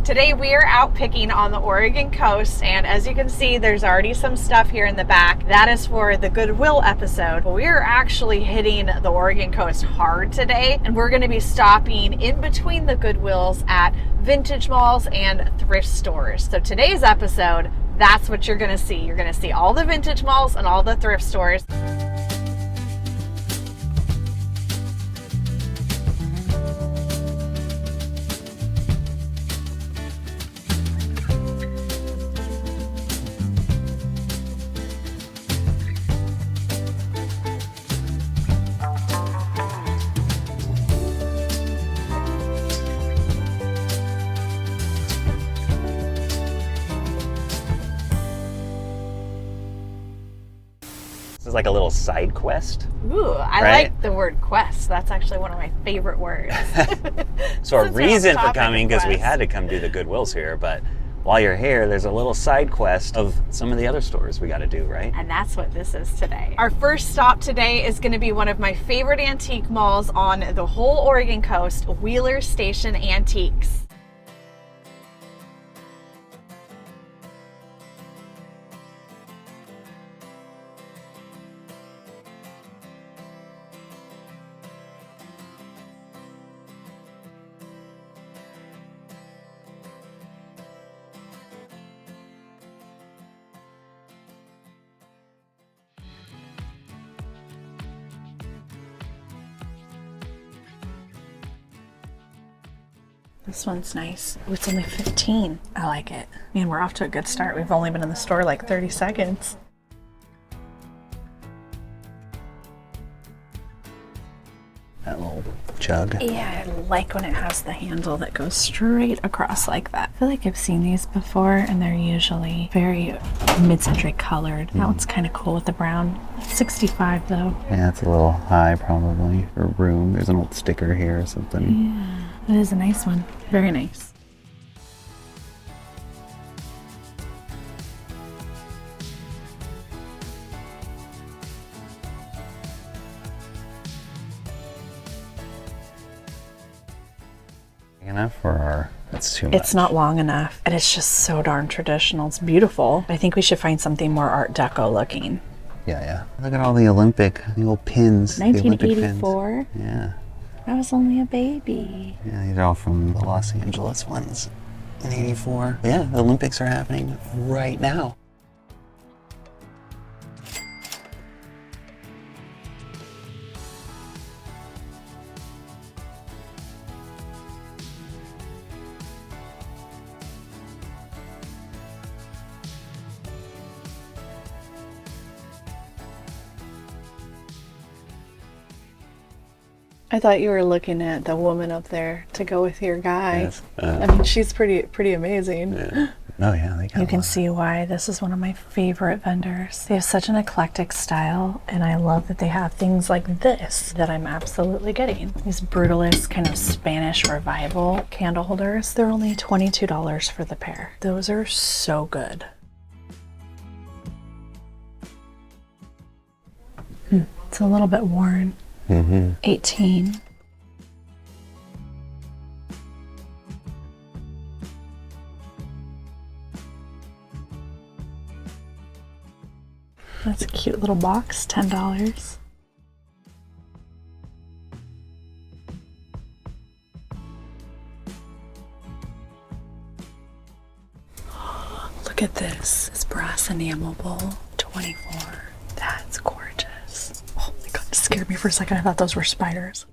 Today we are out picking on the Oregon coast, and as you can see, there's already some stuff here in the back. That is for the Goodwill episode. We are actually hitting the Oregon coast hard today, and we're going to be stopping in between the Goodwills at vintage malls and thrift stores. So today's episode, that's what you're going to see. You're going to see all the vintage malls and all the thrift stores. Is like a little side quest. Ooh, I like the word quest. That's actually one of my favorite words. So our reason for coming, because we had to come do the Goodwills here, but while you're here, there's a little side quest of some of the other stores we got to do, right? And that's what this is today. Our first stop today is going to be one of my favorite antique malls on the whole Oregon coast, Wheeler Station Antiques. This one's nice. Oh, it's only 15. I like it. Man, we're off to a good start. We've only been in the store like 30 seconds. That little jug. Yeah, I like when it has the handle that goes straight across like that. I feel like I've seen these before, and they're usually very mid-century colored. That one's kind of cool with the brown. $65 though. Yeah, it's a little high probably for room. There's an old sticker here or something. Yeah. It is a nice one. Very nice. Enough for our... That's too much. It's not long enough, and it's just so darn traditional. It's beautiful. I think we should find something more Art Deco looking. Yeah. Look at all the old pins. 1984? Yeah. I was only a baby. Yeah, these are all from the Los Angeles ones in '84. Yeah, the Olympics are happening right now. I thought you were looking at the woman up there to go with your guy. Yes. I mean, she's pretty amazing. Yeah. Oh yeah, they got You can see why this is one of my favorite vendors. They have such an eclectic style, and I love that they have things like this that I'm absolutely getting. These brutalist kind of Spanish revival candle holders. They're only $22 for the pair. Those are so good. It's a little bit worn. 18. That's a cute little box, $10. Look at this. This brass enamel bowl, $24. That's gorgeous. Oh my god, it scared me for a second. I thought those were spiders.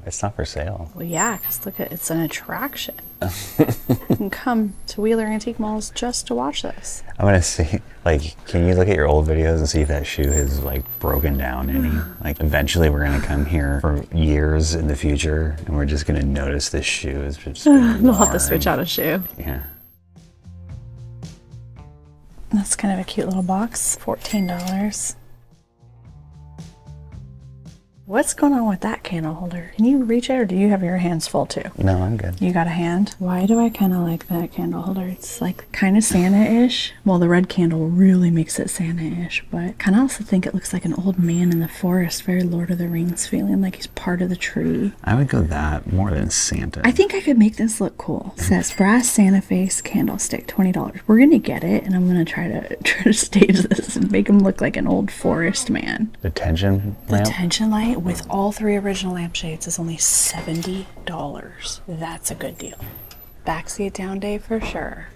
It's not for sale. Well, yeah, because look at it's an attraction. You can come to Wheeler Antique Malls just to watch this. I'm gonna see, like, can you look at your old videos and see if that shoe has like broken down any? Like, eventually we're gonna come here for years in the future, and we're just gonna notice this shoe is just. We'll have to switch out a shoe. Yeah. That's kind of a cute little box. $14. What's going on with that candle holder? Can you reach it, or do you have your hands full too? No, I'm good. You got a hand? Why do I kind of like that candle holder? It's like kind of Santa-ish. Well, the red candle really makes it Santa-ish, but kind of also think it looks like an old man in the forest, very Lord of the Rings feeling, like he's part of the tree. I would go that more than Santa. I think I could make this look cool. It says brass Santa face candlestick, $20. We're gonna get it, and I'm gonna try to stage this and make him look like an old forest man. The tension lamp? The tension light with all 3 original lampshades is only $70. That's a good deal. Backseat down day for sure.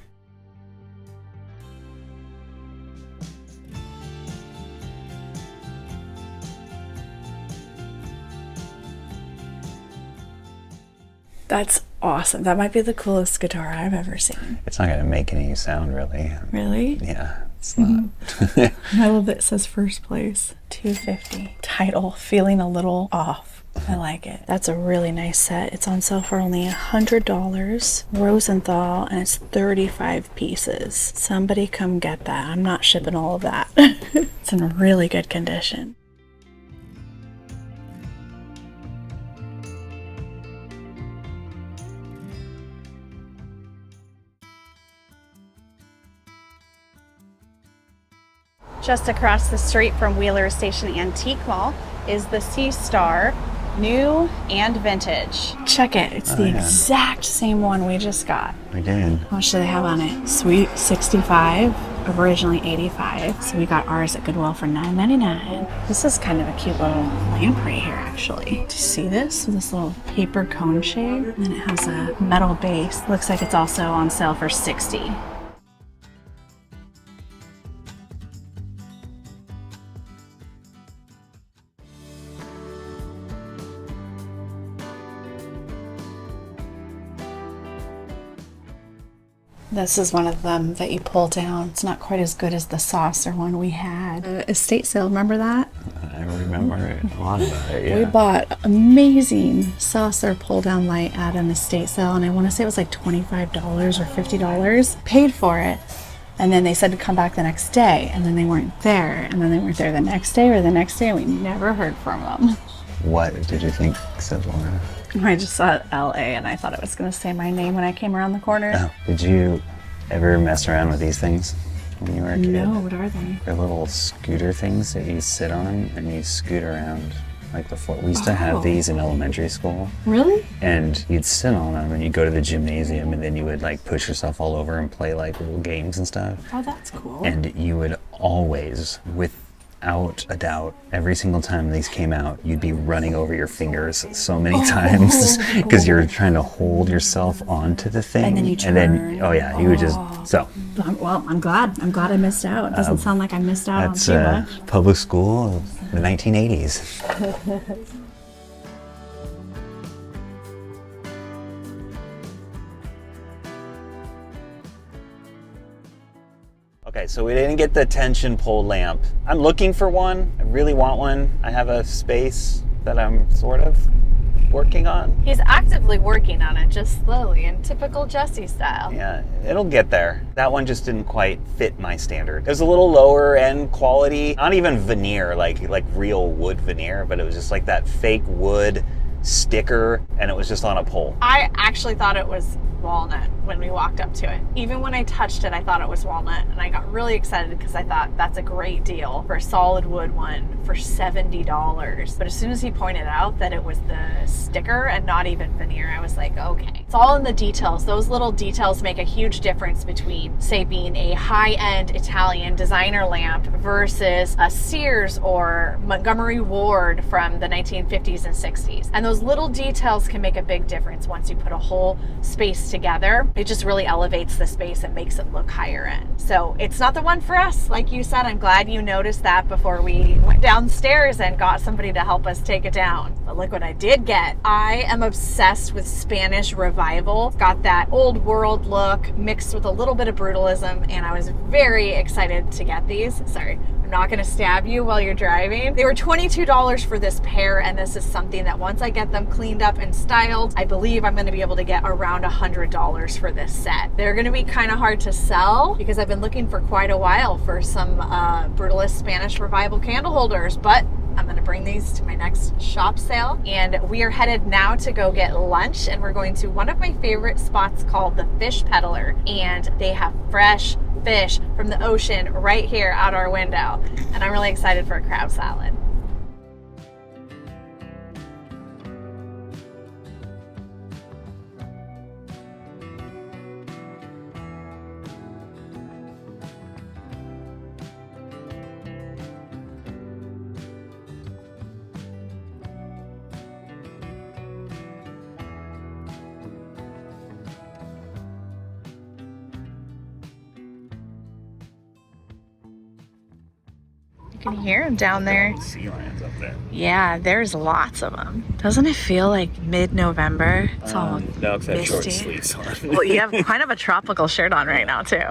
That's awesome. That might be the coolest guitar I've ever seen. It's not gonna make any sound, really. Really? Yeah, it's not. I love that it says first place, $250. Title, feeling a little off. I like it. That's a really nice set. It's on sale for only $100. Rosenthal, and it's 35 pieces. Somebody come get that. I'm not shipping all of that. It's in really good condition. Just across the street from Wheeler Station Antique Mall is the Sea Star, new and vintage. Check it. It's the exact same one we just got. We did. How much do they have on it? Sweet, $65, originally $85. So we got ours at Goodwill for $9.99. This is kind of a cute little lamp right here, actually. Do you see this? With this little paper cone shade. And then it has a metal base. Looks like it's also on sale for $60. This is one of them that you pull down. It's not quite as good as the saucer one we had. Estate sale, remember that? I remember a lot about it, yeah. We bought amazing saucer pull down light at an estate sale, and I want to say it was like $25 or $50. Paid for it, and then they said to come back the next day, and then they weren't there, and then they weren't there the next day or the next day, and we never heard from them. What did you think said Laura? I just saw LA and I thought it was going to say my name when I came around the corner. Oh. Did you ever mess around with these things when you were a kid? No, what are they? They're little scooter things that you sit on and you scoot around like the floor. We used to have these in elementary school. Really? And you'd sit on them and you'd go to the gymnasium and then you would like push yourself all over and play like little games and stuff. Oh, that's cool. And you would always, without a doubt, every single time these came out, you'd be running over your fingers so many times because you're trying to hold yourself onto the thing. And then you turn. And then, oh yeah, you would just, so. Well, I'm glad I missed out. It doesn't sound like I missed out on too much. That's public school of the 1980s. Okay, so we didn't get the tension pole lamp. I'm looking for one. I really want one. I have a space that I'm sort of working on. He's actively working on it, just slowly, in typical Jesse style. Yeah, it'll get there. That one just didn't quite fit my standard. It was a little lower end quality, not even veneer, like real wood veneer, but it was just like that fake wood sticker, and it was just on a pole. I actually thought it was walnut when we walked up to it. Even when I touched it, I thought it was walnut, and I got really excited because I thought that's a great deal for a solid wood one for $70. But as soon as he pointed out that it was the sticker and not even veneer, I was like, okay. It's all in the details. Those little details make a huge difference between, say, being a high-end Italian designer lamp versus a Sears or Montgomery Ward from the 1950s and 60s. And those little details can make a big difference once you put a whole space together. It just really elevates the space and makes it look higher end. So it's not the one for us. Like you said, I'm glad you noticed that before we went downstairs and got somebody to help us take it down. But look what I did get. I am obsessed with Spanish revival. It's got that old world look mixed with a little bit of brutalism, and I was very excited to get these. Sorry, I'm not gonna stab you while you're driving. They were $22 for this pair, and this is something that once I get them cleaned up and styled, I believe I'm gonna be able to get around $100 for this set. They're gonna be kind of hard to sell because I've been looking for quite a while for some Brutalist Spanish Revival candle holders, but I'm gonna bring these to my next shop sale. And we are headed now to go get lunch, and we're going to one of my favorite spots called the Fish Peddler, and they have fresh fish from the ocean right here out our window. And I'm really excited for a crab salad. You can hear them down there. Sea lions up there. Yeah, there's lots of them. Doesn't it feel like mid-November? It's all no, because I have short misty. sleeves on. Well, you have kind of a tropical shirt on right now, too.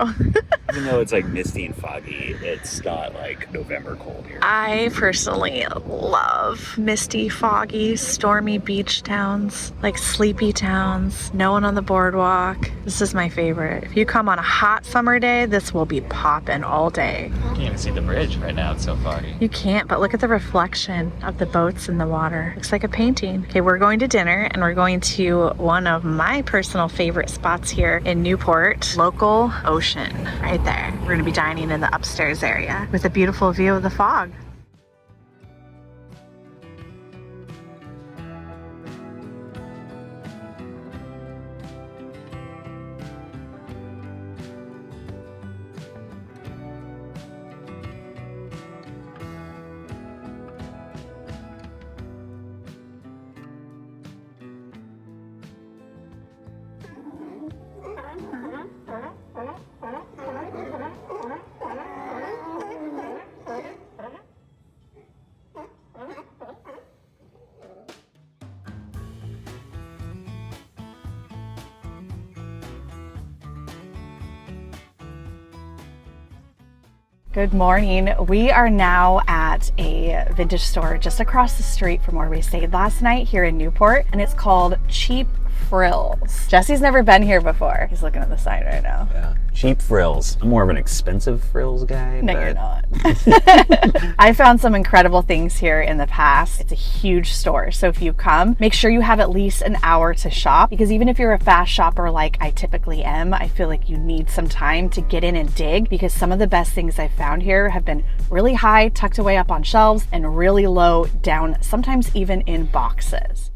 Even though it's like misty and foggy, it's not like November cold here. I personally love misty, foggy, stormy beach towns, like sleepy towns, no one on the boardwalk. This is my favorite. If you come on a hot summer day, this will be popping all day. You can't even see the bridge right now, it's so foggy. You can't, but look at the reflection of the boats in the water. Looks like a painting. Okay, we're going to dinner, and we're going to one of my personal favorite spots here in Newport, Local Ocean, right there. We're gonna be dining in the upstairs area with a beautiful view of the fog. Good morning. We are now at a vintage store just across the street from where we stayed last night here in Newport, and it's called Cheap Frills. Jesse's never been here before. He's looking at the sign right now. Yeah. Cheap frills. I'm more of an expensive frills guy. No, but... you're not. I found some incredible things here in the past. It's a huge store, so if you come, make sure you have at least an hour to shop, because even if you're a fast shopper like I typically am, I feel like you need some time to get in and dig, because some of the best things I've found here have been really high, tucked away up on shelves, and really low down, sometimes even in boxes.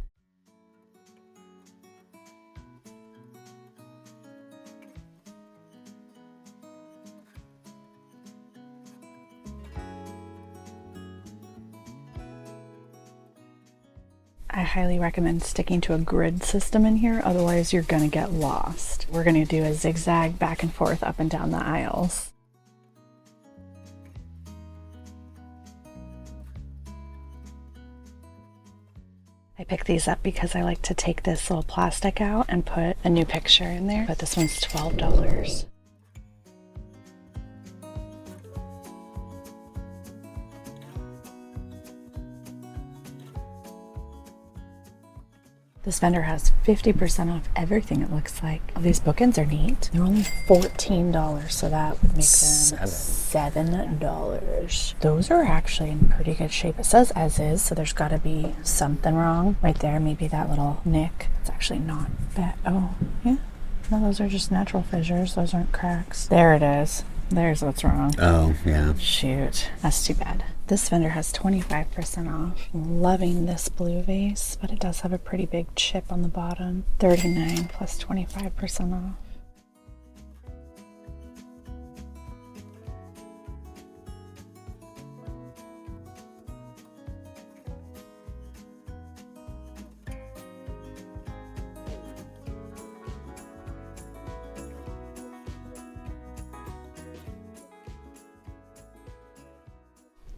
I highly recommend sticking to a grid system in here, otherwise you're gonna get lost. We're gonna do a zigzag back and forth up and down the aisles. I picked these up because I like to take this little plastic out and put a new picture in there, but this one's $12. This vendor has 50% off everything, it looks like. Oh, these bookends are neat. They're only $14, so that would make them $7. Those are actually in pretty good shape. It says as is, so there's gotta be something wrong. Right there, maybe that little nick. It's actually not bad. Oh, yeah. No, those are just natural fissures. Those aren't cracks. There it is. There's what's wrong. Oh, yeah. Shoot, that's too bad. This vendor has 25% off. I'm loving this blue vase, but it does have a pretty big chip on the bottom. $39 plus 25% off.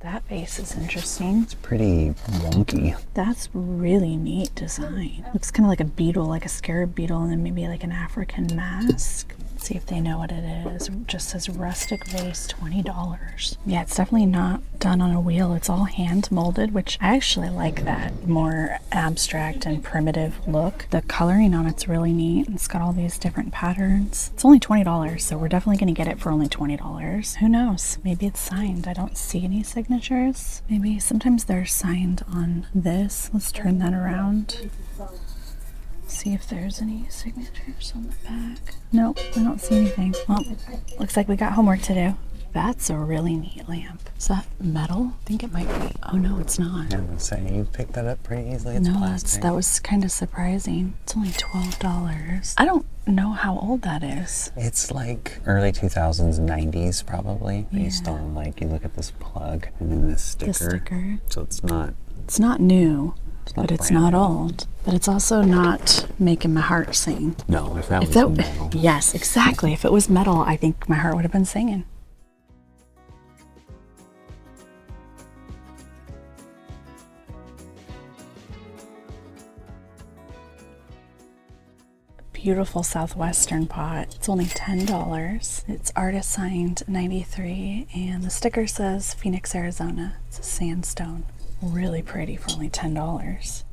That vase is interesting. It's pretty wonky. That's really neat design. Looks kind of like a beetle, like a scarab beetle, and then maybe like an African mask. Let's See if they know what it is. It just says rustic vase, $20. Yeah, it's definitely not done on a wheel. It's all hand molded, which I actually like that more abstract and primitive look. The coloring on it's really neat. It's got all these different patterns. It's only $20, so we're definitely going to get it for only $20. Who knows? Maybe it's signed. I don't see any signatures. Maybe sometimes they're signed on this. Let's turn that around. See if there's any signatures on the back. Nope, I don't see anything. Well, looks like we got homework to do. That's a really neat lamp. Is that metal? I think it might be. Oh no, it's not. I was saying, you picked that up pretty easily. It's no, plastic. that was kind of surprising. It's only $12. I don't know how old that is. It's like early 2000s, 90s probably. Yeah. Based on like, you look at this plug and then this sticker. The sticker. So it's not new. But it's not new. old. But it's also not making my heart sing. No, if that was metal. Yes, exactly. If it was metal, I think my heart would have been singing. Beautiful southwestern pot. It's only $10. It's artist signed 93 and the sticker says Phoenix, Arizona. It's a sandstone. Really pretty for only $10.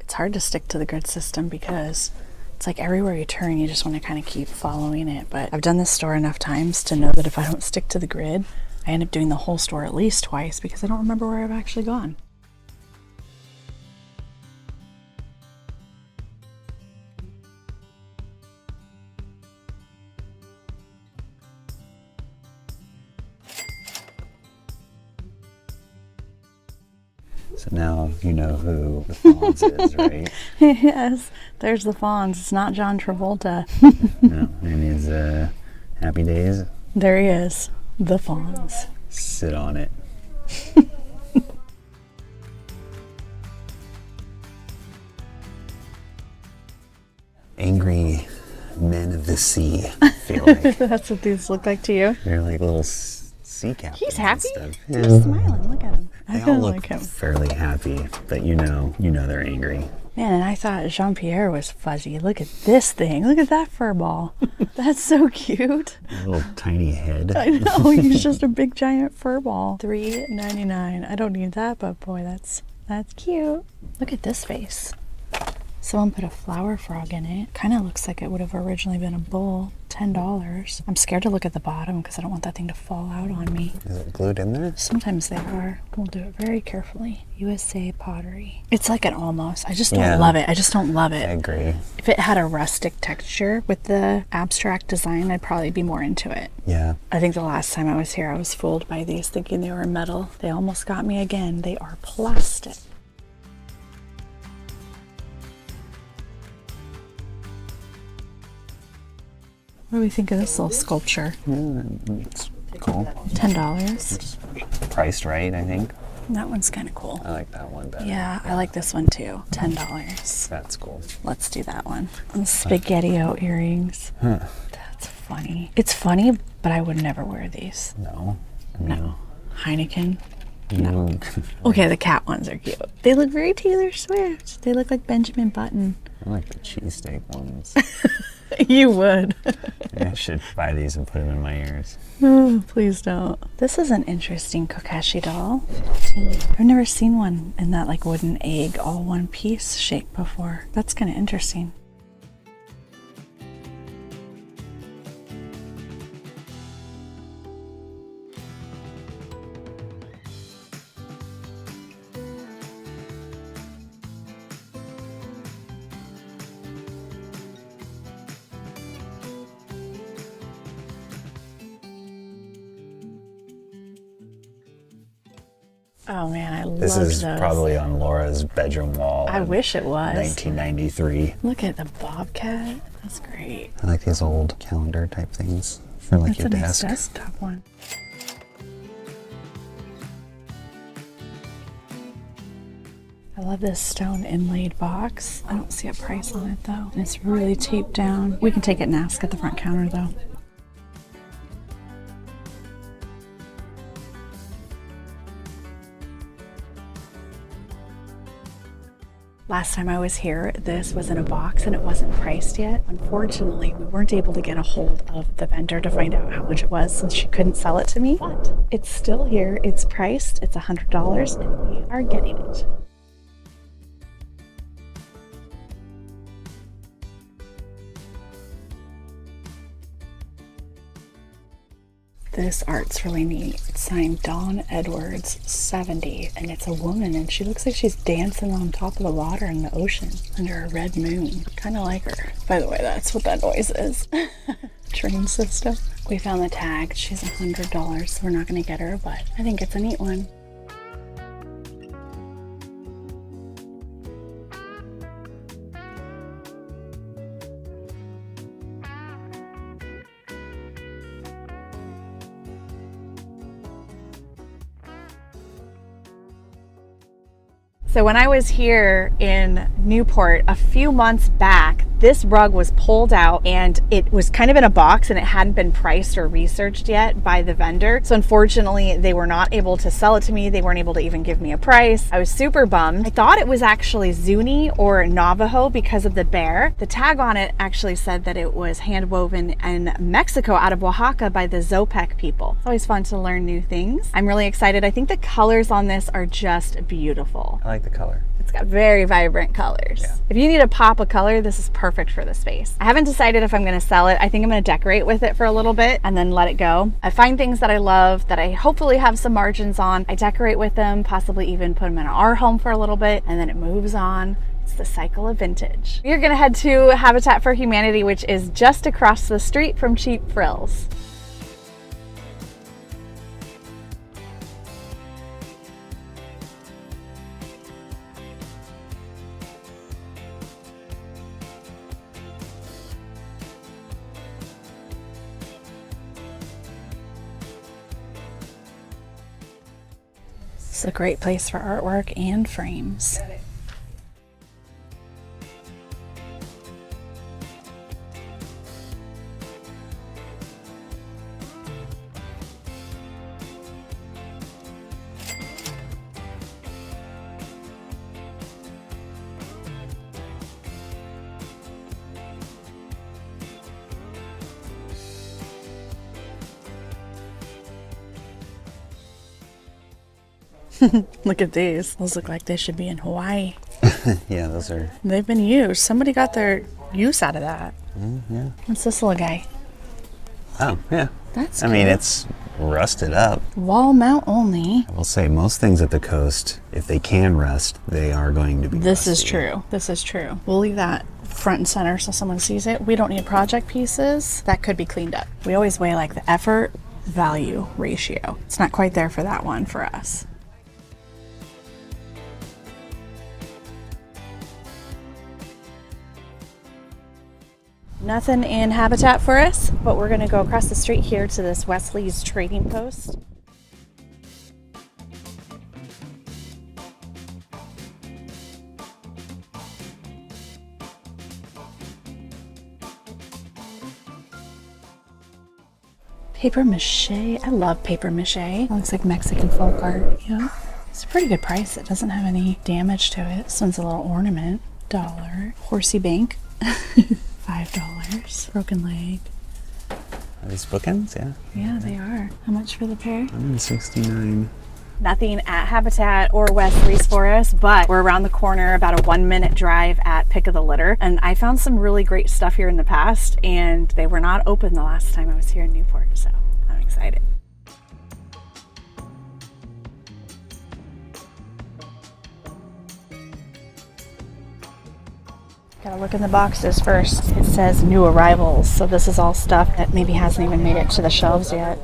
It's hard to stick to the grid system because it's like everywhere you turn, you just want to kind of keep following it. But I've done this store enough times to know that if I don't stick to the grid, I end up doing the whole store at least twice because I don't remember where I've actually gone. So now you know who the Fonz is, right? Yes, there's the Fonz. It's not John Travolta. No, and his Happy Days. There he is, the Fonz. Sit on it. Angry men of the sea, I feel like. That's what these look like to you? They're like little sea captains. He's happy. And stuff. He's smiling. Look at him. They I all kind of look like him. fairly happy, but you know they're angry. Man, and I thought Jean-Pierre was fuzzy. Look at this thing. Look at that fur ball. That's so cute. A little tiny head. I know. He's just a big giant fur ball. $3.99. I don't need that, but boy, that's cute. Look at this face. Someone put a flower frog in it. Kind of looks like it would have originally been a bull. $10. I'm scared to look at the bottom because I don't want that thing to fall out on me. Is it glued in there? Sometimes they are. We'll do it very carefully. USA pottery. It's like an almost. I just don't love it. I just don't love it. I agree. If it had a rustic texture with the abstract design, I'd probably be more into it. Yeah. I think the last time I was here, I was fooled by these thinking they were metal. They almost got me again. They are plastic. What do we think of this little sculpture? It's cool. $10. Priced right, I think. That one's kind of cool. I like that one better. Yeah, I like this one too. $10. That's cool. Let's do that one. And Spaghetti-O earrings. Huh. That's funny. It's funny, but I would never wear these. No. I mean, No. Heineken. No. Okay, the cat ones are cute. They look very Taylor Swift. They look like Benjamin Button. I like the cheesesteak ones. You would. I should buy these and put them in my ears. Oh, please don't. This is an interesting Kokeshi doll. 15. I've never seen one in that like wooden egg all one piece shape before. That's kind of interesting. Oh man, I love This is those. probably on Laura's bedroom wall. I wish it was. 1993. Look at the bobcat. That's great. I like these old calendar type things for like That's your a nice desk. desktop one. I love this stone inlaid box. I don't see a price on it though. And it's really taped down. We can take it and ask at the front counter though. Last time I was here, this was in a box and it wasn't priced yet. Unfortunately, we weren't able to get a hold of the vendor to find out how much it was since she couldn't sell it to me. But it's still here. It's priced. It's $100 and we are getting it. This art's really neat. It's signed Dawn Edwards, 70, and it's a woman, and she looks like she's dancing on top of the water in the ocean under a red moon. Kind of like her. By the way, that's what that noise is. Train system. We found the tag. She's $100, so we're not going to get her, but I think it's a neat one. So when I was here in Newport a few months back, this rug was pulled out and it was kind of in a box and it hadn't been priced or researched yet by the vendor. So unfortunately, they were not able to sell it to me. They weren't able to even give me a price. I was super bummed. I thought it was actually Zuni or Navajo because of the bear. The tag on it actually said that it was hand woven in Mexico out of Oaxaca by the Zopec people. It's always fun to learn new things. I'm really excited. I think the colors on this are just beautiful. I like the color. It's got very vibrant colors. Yeah. If you need a pop of color, this is perfect for the space. I haven't decided if I'm going to sell it. I think I'm going to decorate with it for a little bit and then let it go. I find things that I love that I hopefully have some margins on. I decorate with them, possibly even put them in our home for a little bit, and then it moves on. It's the cycle of vintage. We're going to head to Habitat for Humanity, which is just across the street from Cheap Frills. It's a great place for artwork and frames. Look at these. Those look like they should be in Hawaii. Yeah, those are... They've been used. Somebody got their use out of that. yeah. What's this little guy? Oh, yeah. That's I mean, cool. it's rusted up. Wall mount only. I will say most things at the coast, if they can rust, they are going to be This is rusty. true. This is true. We'll leave that front and center so someone sees it. We don't need project pieces. That could be cleaned up. We always weigh like the effort value ratio. It's not quite there for that one for us. Nothing in Habitat for us, but we're going to go across the street here to this Wesley's Trading Post. Paper mache. I love paper mache. It looks like Mexican folk art. Yeah. It's a pretty good price. It doesn't have any damage to it. This one's a little ornament. $1. Horsey Bank. $5. Broken leg. Are these bookends? Yeah. Yeah, they are. How much for the pair? $169. Nothing at Habitat or Wesley's for us, but we're around the corner, about a 1-minute drive at Pick of the Litter. And I found some really great stuff here in the past, and they were not open the last time I was here in Newport, so I'm excited. Gotta look in the boxes first. It says new arrivals, so this is all stuff that maybe hasn't even made it to the shelves yet.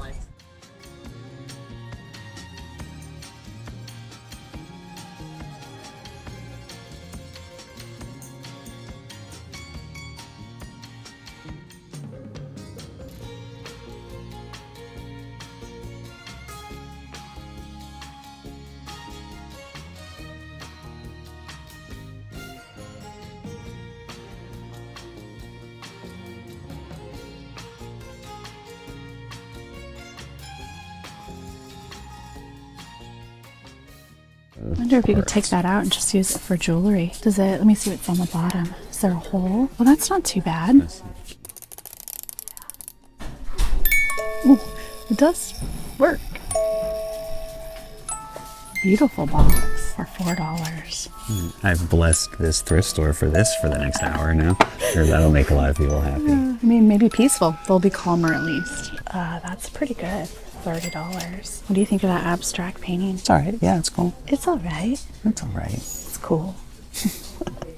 wonder if you could take that out and just use it for jewelry. Does it, let me see what's on the bottom. Is there a hole? Well, that's not too bad. Ooh, it does work. Beautiful box for $4. I've blessed this thrift store for this for the next hour now. Sure, that'll make a lot of people happy. I mean, maybe peaceful. They'll be calmer at least. That's pretty good. $30. What do you think of that abstract painting? It's all right. Yeah, it's cool. It's all right. It's all right. It's cool.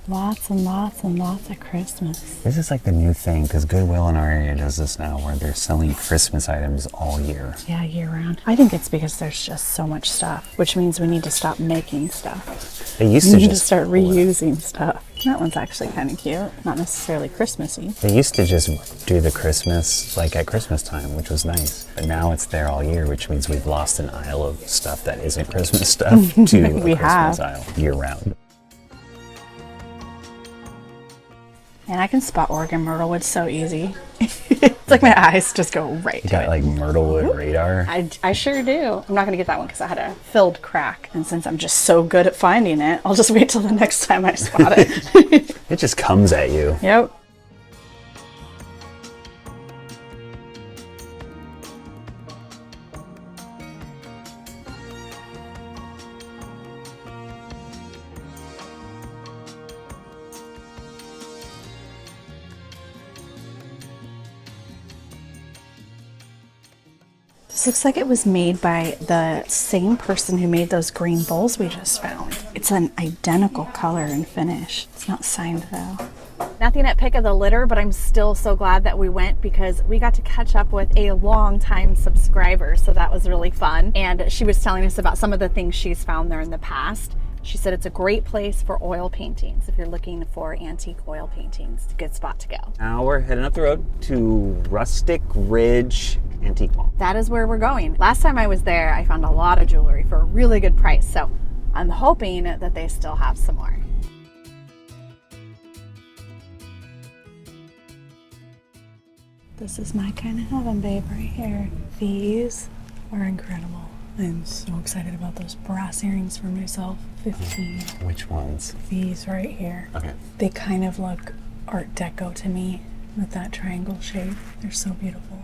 Lots and lots and lots of Christmas. This is like the new thing, because Goodwill in our area does this now, where they're selling Christmas items all year. Yeah, year round. I think it's because there's just so much stuff, which means we need to stop making stuff. They used We to need to just start reusing stuff. That one's actually kind of cute. Not necessarily Christmassy. They used to just do the Christmas like at Christmas time, which was nice. But now it's there all year, which means we've lost an aisle of stuff that isn't Christmas stuff to a Christmas aisle year round. And I can spot Oregon myrtlewood so easy. It's like my eyes just go right You to got it. like myrtlewood radar. I sure do. I'm not going to get that one because I had a filled crack. And since I'm just so good at finding it, I'll just wait till the next time I spot it. It just comes at you. Yep. This looks like it was made by the same person who made those green bowls we just found. It's an identical color and finish. It's not signed though. Nothing at pick of the litter, but I'm still so glad that we went because we got to catch up with a long-time subscriber, so that was really fun. And she was telling us about some of the things she's found there in the past. She said it's a great place for oil paintings. If you're looking for antique oil paintings, it's a good spot to go. Now we're heading up the road to Rustic Ridge Antique Mall. That is where we're going. Last time I was there, I found a lot of jewelry for a really good price. So I'm hoping that they still have some more. This is my kind of heaven, babe, right here. These are incredible. I'm so excited about those brass earrings for myself. 15. Which ones? These right here. Okay. They kind of look Art Deco to me with that triangle shape. They're so beautiful.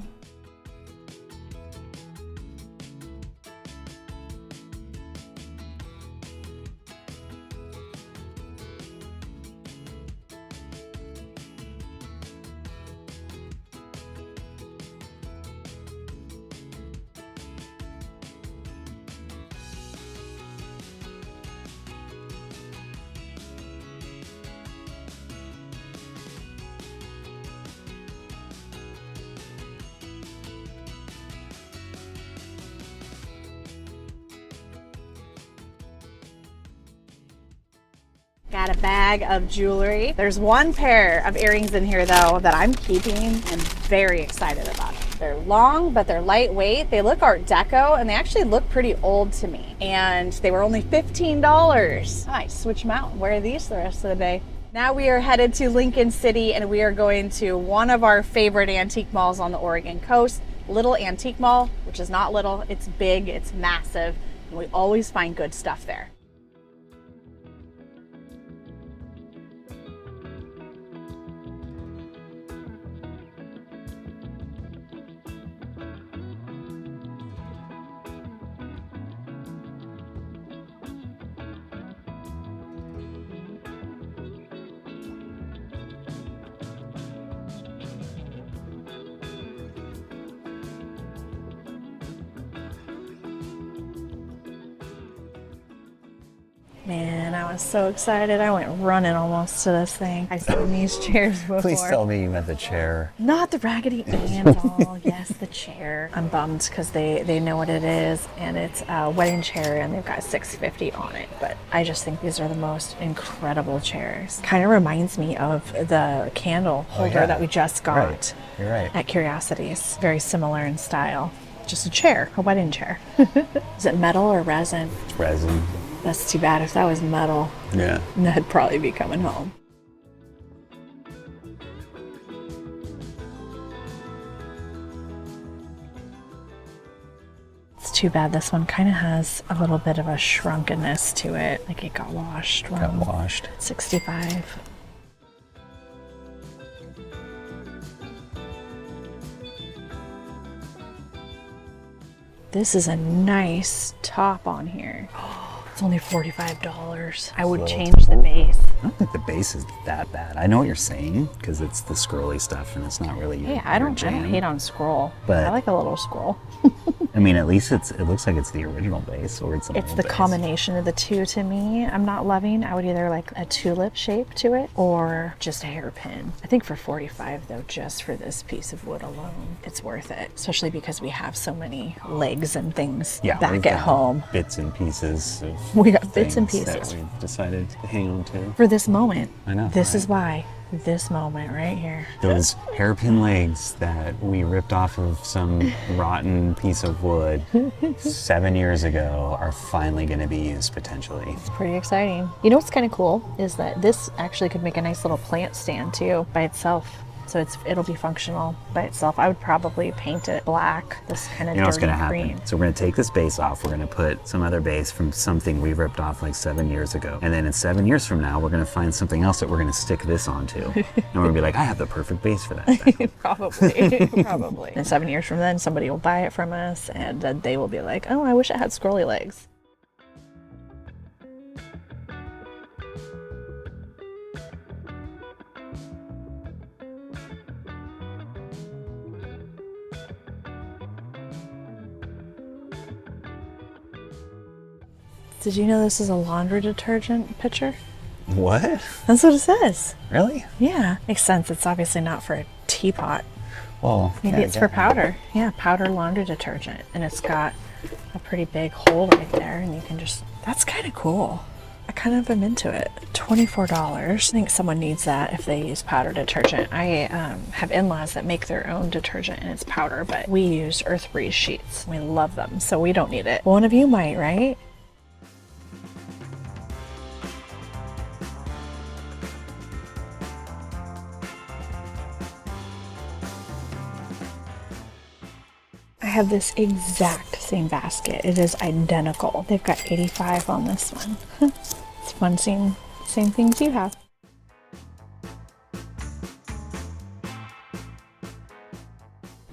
Got a bag of jewelry. There's one pair of earrings in here though that I'm keeping and very excited about it. They're long, but they're lightweight. They look Art Deco and they actually look pretty old to me. And they were only $15. I switch them out and wear these the rest of the day. Now we are headed to Lincoln City and we are going to one of our favorite antique malls on the Oregon coast, Little Antique Mall, which is not little, it's big, it's massive, and we always find good stuff there. Man, I was so excited. I went running almost to this thing. I've seen these chairs before. Please tell me you meant the chair. Not the Raggedy Ann doll. Yes, the chair. I'm bummed because they know what it is, and it's a wedding chair, and they've got $650 on it. But I just think these are the most incredible chairs. Kind of reminds me of the candle holder that we just got Right. You're right. at Curiosities. Very similar in style. Just a chair, a wedding chair. Is it metal or resin? It's resin. That's too bad. If that was metal, Yeah. I'd probably be coming home. It's too bad. This one kind of has a little bit of a shrunkenness to it. Like it got washed. Got washed. 65. This is a nice top on here. It's only $45. I would change the base. I don't think the base is that bad. I know what you're saying because it's the scrolly stuff and it's not really your, I don't hate on scroll, but I like a little scroll. I mean, at least it looks like it's the original base, or it's an It's old the base. combination of the two to me. I'm not loving. I would either like a tulip shape to it or just a hairpin. I think for $45 though, just for this piece of wood alone, it's worth it. Especially because we have so many legs and things back at home. Bits and pieces of We got bits and things pieces. that we've decided to hang on to. For this moment. I know. This right? is why. This moment right here. Those hairpin legs that we ripped off of some rotten piece of wood 7 years ago are finally going to be used potentially. It's pretty exciting. You know what's kind of cool is that this actually could make a nice little plant stand too by itself. So it'll be functional by itself. I would probably paint it black, this kind of You know what's dirty going to happen? green. So we're going to take this base off. We're going to put some other base from something we ripped off like 7 years ago. And then in 7 years from now, we're going to find something else that we're going to stick this onto. And we're going to be like, I have the perfect base for that thing. Probably. And 7 years from then, somebody will buy it from us and then they will be like, oh, I wish I had scrolly legs. Did you know this is a laundry detergent pitcher? What? That's what it says. Really? Yeah. Makes sense. It's obviously not for a teapot. Well, Maybe yeah, it's for powder. Yeah, powder laundry detergent. And it's got a pretty big hole right there. And you can just, that's kind of cool. I kind of am into it. $24. I think someone needs that if they use powder detergent. I have in-laws that make their own detergent and it's powder, but we use Earth Breeze sheets. We love them, so we don't need it. One of you might, right? I have this exact same basket. It is identical. They've got 85 on this one. It's fun seeing the same things you have.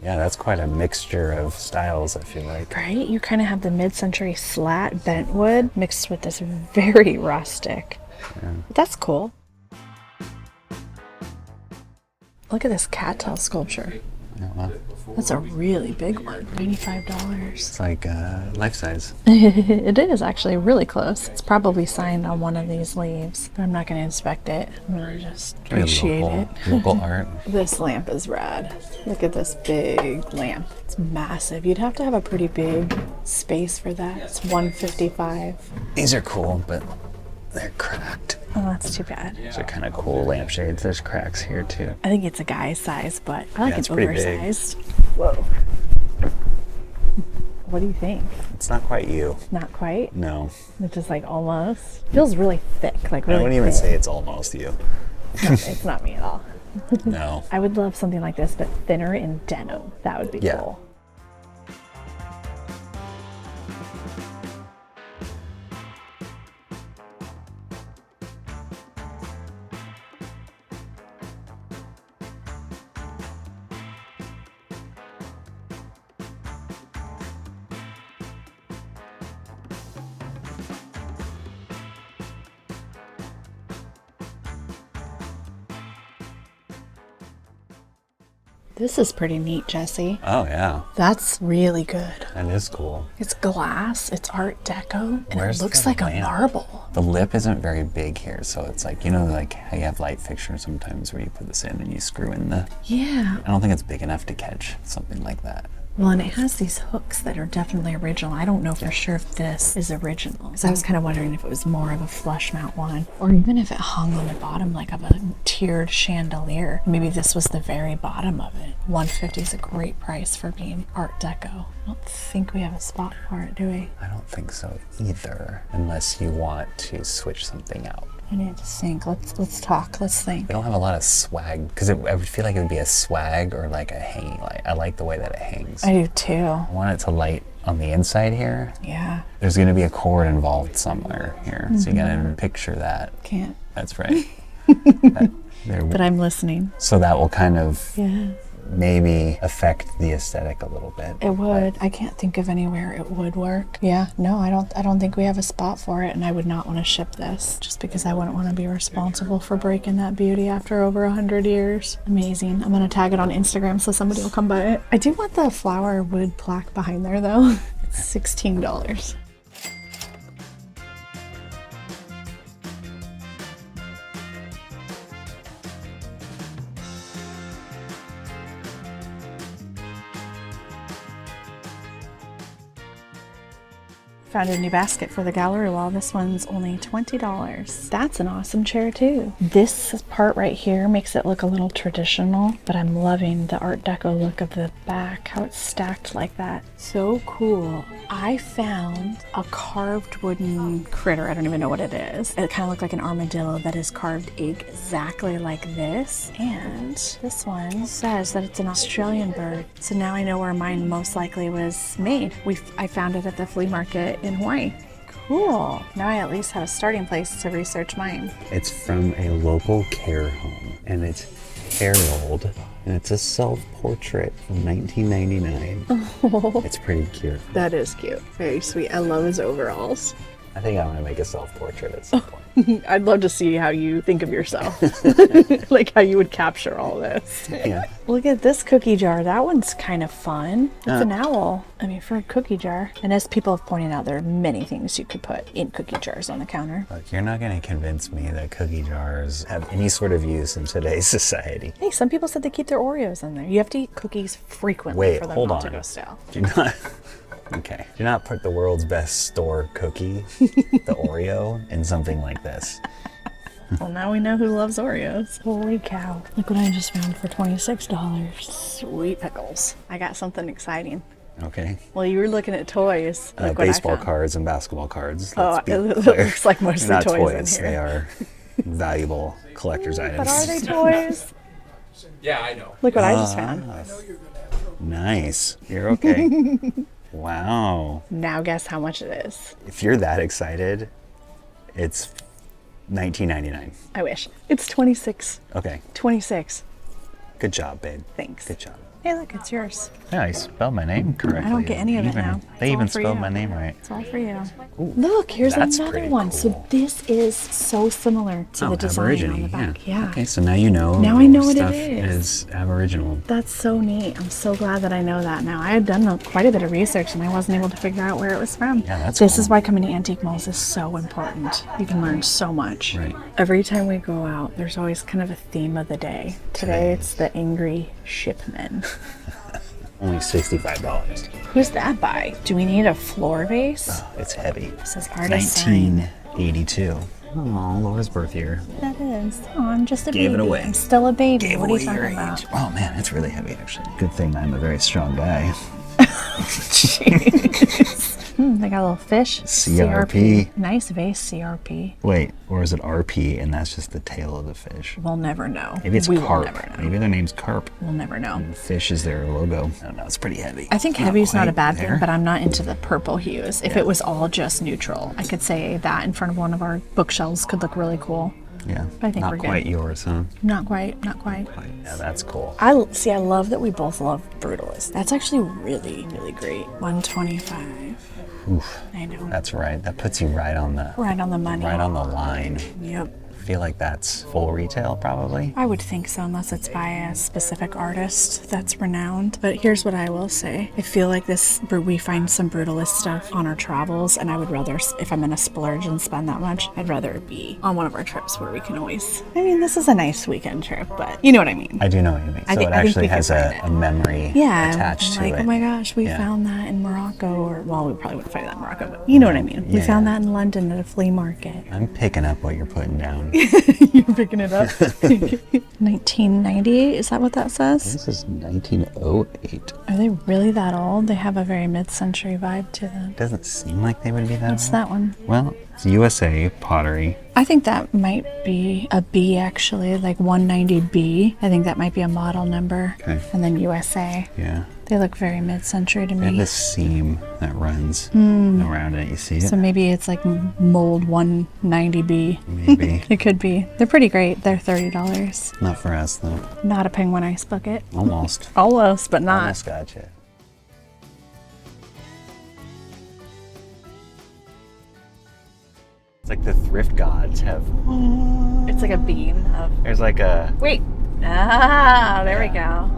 Yeah, that's quite a mixture of styles, I feel like. Right? You kind of have the mid-century slat bent wood mixed with this very rustic. Yeah. That's cool. Look at this cattail sculpture. Yeah, well, That's a really big one. $95. it's like life size. It is actually really close. It's probably signed on one of these leaves, but I'm not going to inspect it. I'm going to just appreciate it. Local art. This lamp is rad. Look at this big lamp. It's massive. You'd have to have a pretty big space for that. It's $155. These are cool, but they're cracked. Oh, that's too bad. These are kind of cool lampshades. There's cracks here too. I think it's a guy's size, but I like Yeah, it's it pretty big. oversized. Whoa. What do you think? It's not quite you. Not quite. No. It's just like almost. Feels really thick. Like I really wouldn't even thick. say it's almost you. No, it's not me at all. No. I would love something like this, but thinner in denim. That would be Yeah. cool. This is pretty neat, Jesse. Oh yeah, That's really good. that is cool. It's glass, it's Art Deco, and Where's it looks the like a lamp? marble. The lip isn't very big here, so it's like, you know, like how you have light fixtures sometimes where you put this in and you screw in the... Yeah. I don't think it's big enough to catch something like that. Well, and it has these hooks that are definitely original. I don't know for sure if this is original. Because I was kind of wondering if it was more of a flush mount one, or even if it hung on the bottom like of a tiered chandelier. Maybe this was the very bottom of it. $150 is a great price for being Art Deco. I don't think we have a spot for it, do we? I don't think so either, unless you want to switch something out. I need to think. Let's talk. Let's think. We don't have a lot of swag, because I would feel like it would be a swag or like a hanging light. I like the way that it hangs. I do too. I want it to light on the inside here. Yeah. There's going to be a cord involved somewhere here. So you got to picture that. Can't. That's right. But I'm listening. So that will kind of Yeah. maybe affect the aesthetic a little bit. It would. I can't think of anywhere it would work. Yeah, no, I don't think we have a spot for it, and I would not want to ship this just because I wouldn't want to be responsible for breaking that beauty after over 100 years. Amazing. I'm gonna tag it on Instagram so somebody will come buy it. I do want the flower wood plaque behind there though. It's $16. Found a new basket for the gallery wall. This one's only $20. That's an awesome chair too. This part right here makes it look a little traditional, but I'm loving the Art Deco look of the back, how it's stacked like that. So cool. I found a carved wooden critter. I don't even know what it is. It kind of looked like an armadillo that is carved exactly like this. And this one says that it's an Australian bird. So now I know where mine most likely was made. I found it at the flea market in Hawaii. Cool. Now I at least have a starting place to research mine. It's from a local care home, and it's Harold, and it's a self-portrait from 1999. Oh, It's pretty cute. that is cute. Very sweet. I love his overalls. I think I'm gonna make a self-portrait at some point. I'd love to see how you think of yourself. Like how you would capture all this. Yeah. Look at this cookie jar. That one's kind of fun. It's an owl. I mean, for a cookie jar. And as people have pointed out, there are many things you could put in cookie jars on the counter. Look, you're not gonna convince me that cookie jars have any sort of use in today's society. Hey, some people said they keep their Oreos in there. You have to eat cookies frequently Wait, for them hold not to on. go stale. Do not. Okay. Do not put the world's best store cookie, the Oreo, in something like this. Well, now we know who loves Oreos. Holy cow. Look what I just found for $26. Sweet pickles. I got something exciting. Okay. Well, you were looking at toys. Look what I Baseball found. cards and basketball cards. Oh, Let's be it clear. looks like mostly They're not toys in here. They are valuable collector's items. But are they toys? Yeah, I know. Look what I just found. Nice. You're okay. Wow. Now guess how much it is. If you're that excited, it's $19.99. I wish. It's 26. Okay. 26. Good job, babe. Thanks. Good job. Hey, look, it's yours. Yeah, you spelled my name correctly. I don't get any of it now. They It's even all for spelled you. my name right. It's all for you. Ooh, Look, here's that's another pretty one. So cool. this is so similar to the design on the back. Yeah. Okay, so now you know. Now I know what it stuff is. Aboriginal. That's so neat. I'm so glad that I know that now. I had done quite a bit of research and I wasn't able to figure out where it was from. Yeah, that's This cool. is why coming to antique malls is so important. You can learn so much. Right. Every time we go out, there's always kind of a theme of the day. Today it's the angry shipmen. Only $65. Who's that by? Do we need a floor vase? It's heavy. It says artist sign. 1982. Oh, Laura's birth year. That is. Oh, I'm just a Gave baby. it away. I'm still a baby. Gave What are away you talking your about? age. Oh man, it's really heavy actually. Good thing I'm a very strong guy. Jeez. They got a little fish. CRP. Nice vase, CRP. Wait, or is it RP and that's just the tail of the fish? We'll never know. Maybe it's we carp. will never know. Maybe their name's carp. We'll never know. Fish is their logo. I don't know. It's pretty heavy. I think heavy is not a quite bad there. thing, but I'm not into the purple hues. If it was all just neutral, I could say that in front of one of our bookshelves could look really cool. Yeah. I think not we're good. quite yours, huh? Not quite, not quite. Yeah, that's cool. I love that we both love Brutalist. That's actually really, really great. 125. Oof. I know. That's right. That puts you right on the Right on the money. right on the line. Yep. I feel like that's full retail probably. I would think so, unless it's by a specific artist that's renowned. But here's what I will say. I feel like we find some Brutalist stuff on our travels, and I would rather, if I'm going to splurge and spend that much, I'd rather it be on one of our trips where we can always... I mean, this is a nice weekend trip, but you know what I mean. I do know what you mean. So it actually has a memory attached to like, it. oh my gosh, we found that in Morocco, or, well, we probably wouldn't find that in Morocco, but you know what I mean. We found that in London at a flea market. I'm picking up what you're putting down. You're picking it up. 1998, is that what that says? This is 1908. Are they really that old? They have a very mid-century vibe to them. Doesn't seem like they would be that What's old. that one? Well, It's USA pottery. I think that might be a B actually, like 190B. I think that might be a model number. Okay. And then USA. Yeah. They look very mid-century to They have me. this seam that runs around it. You see it? So maybe it's like mold 190B. Maybe. It could be. They're pretty great. They're $30. Not for us, though. Not a penguin ice bucket. Almost. Almost, but not. Almost gotcha. It's like the thrift gods have... It's like a beam of... There's like a... Wait. Ah, there we go.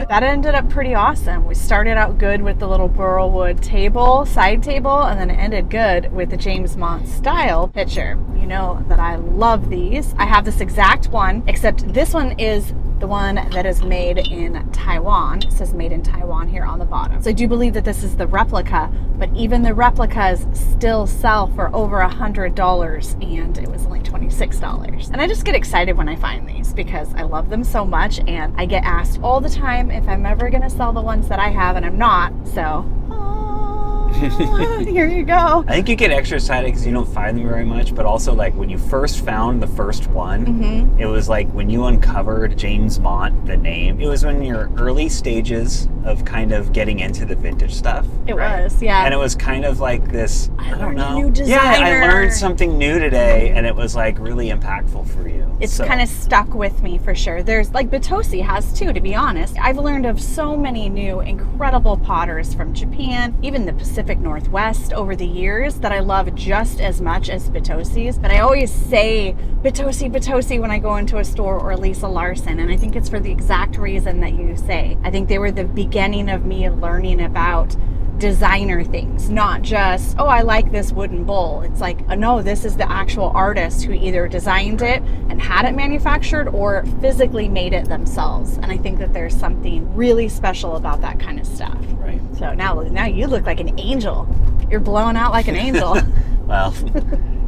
That ended up pretty awesome. We started out good with the little burlwood table, side table, and then it ended good with the James Mont style pitcher. You know that I love these. I have this exact one, except this one is the one that is made in Taiwan. It says made in Taiwan here on the bottom. So I do believe that this is the replica, but even the replicas still sell for over $100, and it was only $26. And I just get excited when I find these because I love them so much, and I get asked all the time if I'm ever gonna sell the ones that I have, and I'm not, so here you go. I think you get extra excited because you don't find them very much, but also like when you first found the first one, it was like when you uncovered James Mont, the name, it was in your early stages of kind of getting into the vintage stuff. It was, yeah. And it was kind of like this, I don't learned a know. new designer. Yeah, I learned something new today, and it was like really impactful for you. It's kind of stuck with me for sure. There's like Batosi has too, to be honest. I've learned of so many new incredible potters from Japan, even the Pacific Northwest over the years that I love just as much as Batosi's. But I always say Batosi when I go into a store, or Lisa Larson, and I think it's for the exact reason that you say. I think they were the beginning of me learning about designer things, not just, oh, I like this wooden bowl. It's like, oh, no, this is the actual artist who either designed it and had it manufactured or physically made it themselves. And I think that there's something really special about that kind of stuff. Right. So now you look like an angel. You're blowing out like an angel. Well,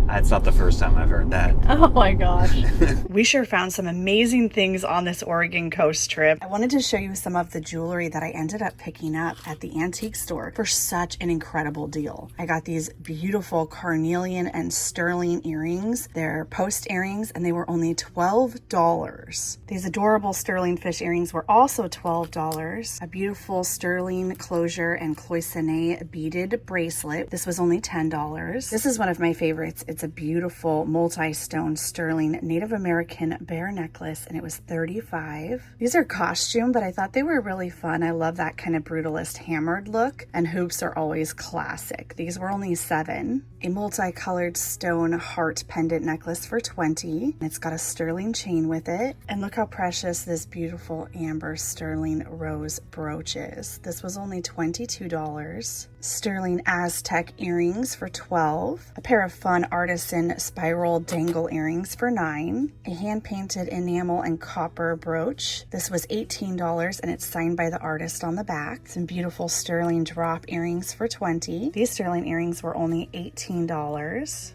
that's not the first time I've heard that. Oh my gosh. We sure found some amazing things on this Oregon coast trip. I wanted to show you some of the jewelry that I ended up picking up at the antique store for such an incredible deal. I got these beautiful carnelian and sterling earrings. They're post earrings, and they were only $12. These adorable sterling fish earrings were also $12. A beautiful sterling closure and cloisonne beaded bracelet. This was only $10. This is one of my favorites. It's a beautiful multi-stone sterling Native American bear necklace, and it was $35. These are costume, but I thought they were really fun. I love that kind of brutalist hammered look, and hoops are always classic. These were only $7. A multicolored stone heart pendant necklace for $20. It's got a sterling chain with it, and look how precious this beautiful amber sterling rose brooch is. This was only $22. Sterling Aztec earrings for $12. A pair of fun artisan spiral dangle earrings for $9. A hand-painted enamel and copper brooch. This was $18, and it's signed by the artist on the back. Some beautiful sterling drop earrings for $20. These sterling earrings were only $18.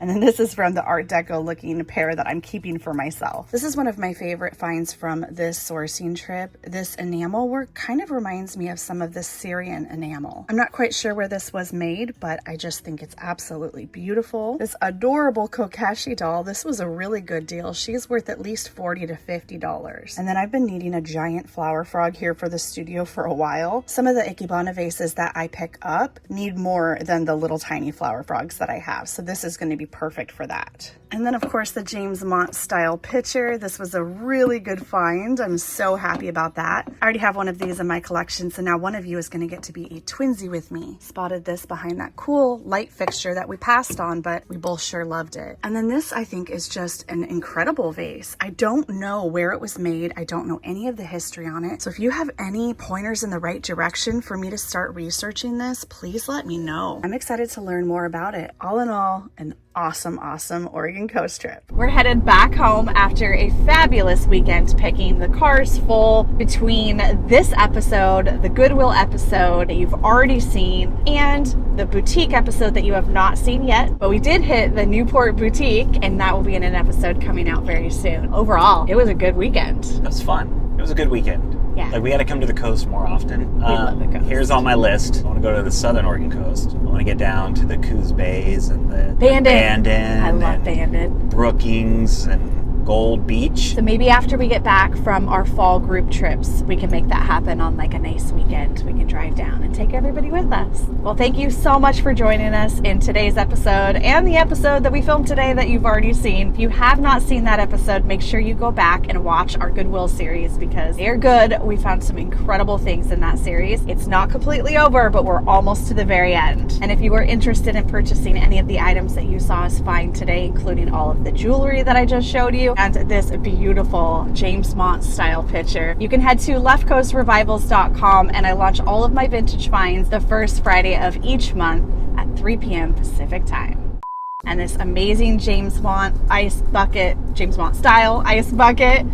And then this is from the Art Deco looking pair that I'm keeping for myself. This is one of my favorite finds from this sourcing trip. This enamel work kind of reminds me of some of the Syrian enamel. I'm not quite sure where this was made, but I just think it's absolutely beautiful. This adorable Kokeshi doll, this was a really good deal. She's worth at least $40 to $50. And then I've been needing a giant flower frog here for the studio for a while. Some of the Ikebana vases that I pick up need more than the little tiny flower frogs that I have. So this is going to be perfect for that. And then of course the James Mont style pitcher. This was a really good find. I'm so happy about that. I already have one of these in my collection, so now one of you is going to get to be a twinsy with me. Spotted this behind that cool light fixture that we passed on, but we both sure loved it. And then this I think is just an incredible vase. I don't know where it was made. I don't know any of the history on it. So if you have any pointers in the right direction for me to start researching this, please let me know. I'm excited to learn more about it. All in all, an awesome Oregon coast trip. We're headed back home after a fabulous weekend picking. The car's full between this episode, the Goodwill episode that you've already seen, and the boutique episode that you have not seen yet. But we did hit the Newport boutique, and that will be in an episode coming out very soon. Overall, it was a good weekend. It was fun. It was a good weekend. Yeah. Like, we got to come to the coast more often. We love the coast. Here's on my list. I want to go to the southern Oregon coast. I want to get down to the Coos Bays and the Bandon. I love and Bandon. Brookings and Gold Beach. So maybe after we get back from our fall group trips, we can make that happen on like a nice weekend. We can drive down and take everybody with us. Well, thank you so much for joining us in today's episode and the episode that we filmed today that you've already seen. If you have not seen that episode, make sure you go back and watch our Goodwill series because they're good. We found some incredible things in that series. It's not completely over, but we're almost to the very end. And if you are interested in purchasing any of the items that you saw us find today, including all of the jewelry that I just showed you, and this beautiful James Mont style picture, you can head to leftcoastrevivals.com, and I launch all of my vintage finds the first Friday of each month at 3 p.m. Pacific time. And this amazing James Mont ice bucket, James Mont style ice bucket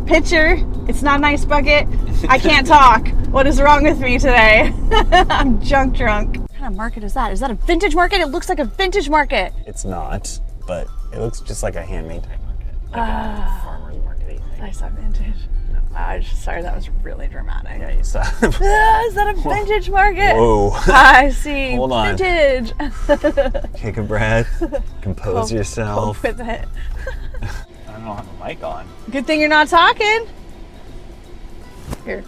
picture. It's not an ice bucket. I can't talk. What is wrong with me today? I'm junk drunk. What kind of market is that? Is that a vintage market? It looks like a vintage market. It's not, but it looks just like a handmade type market. Like a farmer's market-y thing. I saw vintage. No. Sorry, that was really dramatic. Yeah, you saw. Is that a vintage market? Whoa. I see. Hold on. Vintage. Take a breath. Compose yourself. Cope with it. I don't have a mic on. Good thing you're not talking. Here.